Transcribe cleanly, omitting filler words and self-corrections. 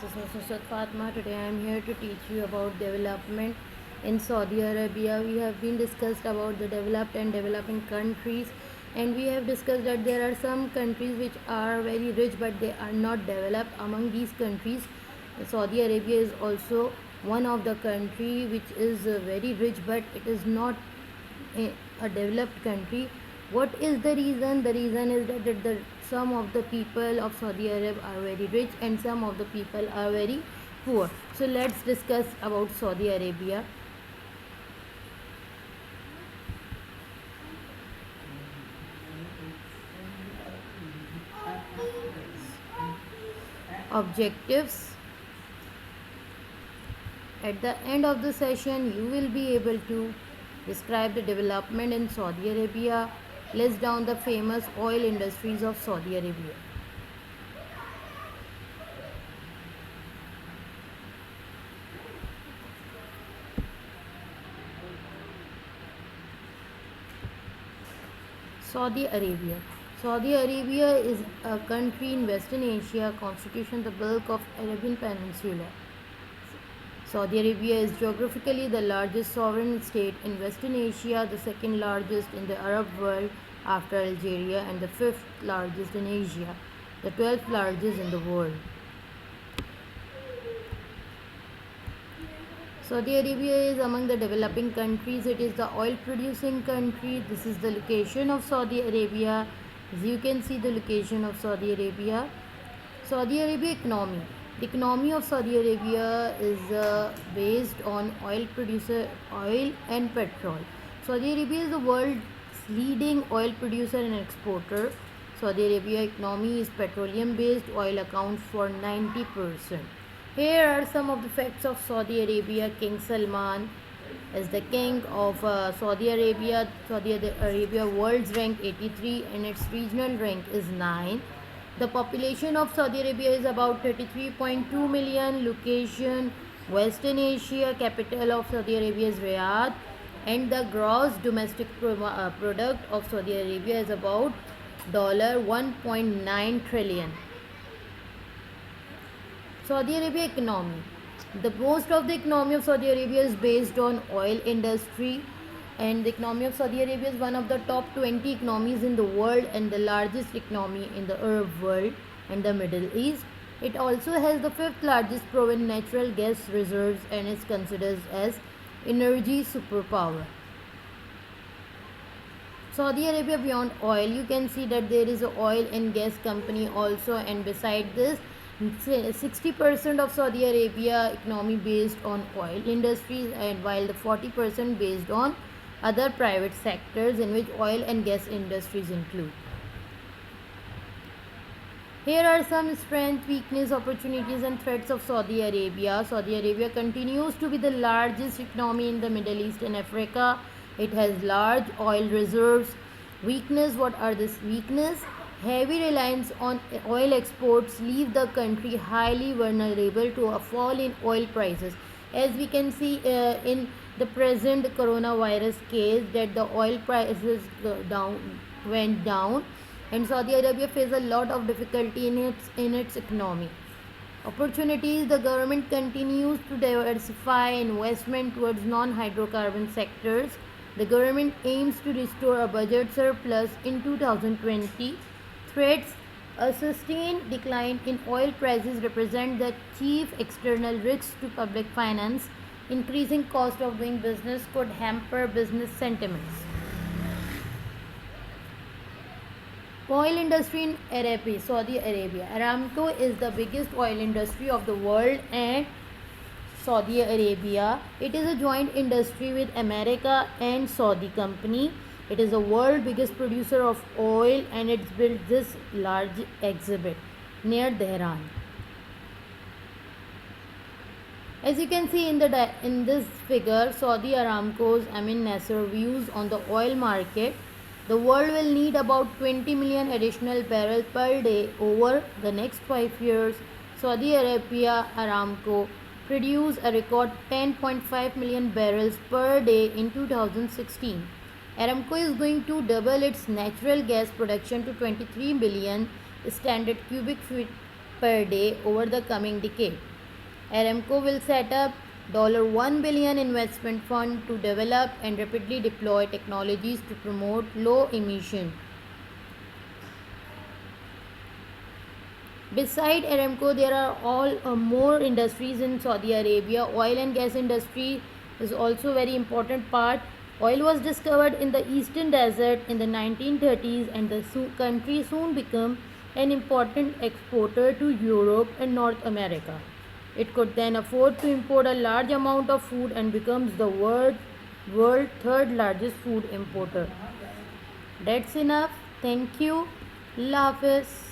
is Nusrat Fatma. Today I am here to teach you about development in Saudi Arabia. We have been discussed about the developed and developing countries, and we have discussed that there are some countries which are very rich but they are not developed. Among these countries, Saudi Arabia is also one of the country which is very rich but it is not a developed country. What is the reason? The reason is that some of the people of Saudi Arabia are very rich and some of the people are very poor. So let's discuss about Saudi Arabia. Objectives. At the end of the session, you will be able to describe the development in Saudi Arabia, list down the famous oil industries of Saudi Arabia. Saudi Arabia. Saudi Arabia is a country in Western Asia, constituting the bulk of Arabian Peninsula. Saudi Arabia is geographically the largest sovereign state in Western Asia, the second largest in the Arab world after Algeria, and the fifth largest in Asia, the 12th largest in the world. Saudi Arabia is among the developing countries. It is the oil producing country. This is the location of Saudi Arabia. As you can see the location of Saudi Arabia. Saudi Arabia economy. The economy of Saudi Arabia is based on oil and petrol. Saudi Arabia is the world's leading oil producer and exporter. Saudi Arabia economy is petroleum based. Oil accounts for 90%. Here are some of the facts of Saudi Arabia. King Salman is the king of Saudi Arabia. Saudi Arabia world's rank 83 and its regional rank is 9. The population of Saudi Arabia is about 33.2 million. Location Western Asia. Capital of Saudi Arabia is Riyadh. And the gross domestic product of Saudi Arabia is about $1.9 trillion. Saudi Arabia economy. The most of the economy of Saudi Arabia is based on oil industry, and the economy of Saudi Arabia is one of the top 20 economies in the world and the largest economy in the Arab world and the Middle East. It also has the fifth largest proven natural gas reserves and is considered as energy superpower. Saudi Arabia beyond oil, you can see that there is an oil and gas company also, and beside this 60% of Saudi Arabia economy based on oil industries, and while the 40% based on other private sectors in which oil and gas industries include. Here are some strengths, weakness, opportunities and threats of Saudi Arabia. Saudi Arabia continues to be the largest economy in the Middle East and Africa. It has large oil reserves. Weakness, what are this weakness? Heavy reliance on oil exports leave the country highly vulnerable to a fall in oil prices. As we can see in the present coronavirus case, that the oil prices went down, and Saudi Arabia faces a lot of difficulty in its economy. Opportunities, the government continues to diversify investment towards non-hydrocarbon sectors. The government aims to restore a budget surplus in 2020. Threats, a sustained decline in oil prices represent the chief external risks to public finance. Increasing cost of doing business could hamper business sentiments. Oil industry in Saudi Arabia. Aramco is the biggest oil industry of the world and Saudi Arabia. It is a joint industry with America and Saudi company. It is the world's biggest producer of oil and it's built this large exhibit near Tehran. As you can see in this figure, Saudi Aramco's Amin Nasser views on the oil market. The world will need about 20 million additional barrels per day over the next 5 years. Saudi Arabia Aramco produced a record 10.5 million barrels per day in 2016. Aramco is going to double its natural gas production to 23 billion standard cubic feet per day over the coming decade. Aramco will set up $1 billion investment fund to develop and rapidly deploy technologies to promote low emission. Beside Aramco, there are all more industries in Saudi Arabia. Oil and gas industry is also a very important part. Oil was discovered in the eastern desert in the 1930s, and the country soon became an important exporter to Europe and North America. It could then afford to import a large amount of food and becomes the world third largest food importer. That's enough. Thank you. Allah Hafiz.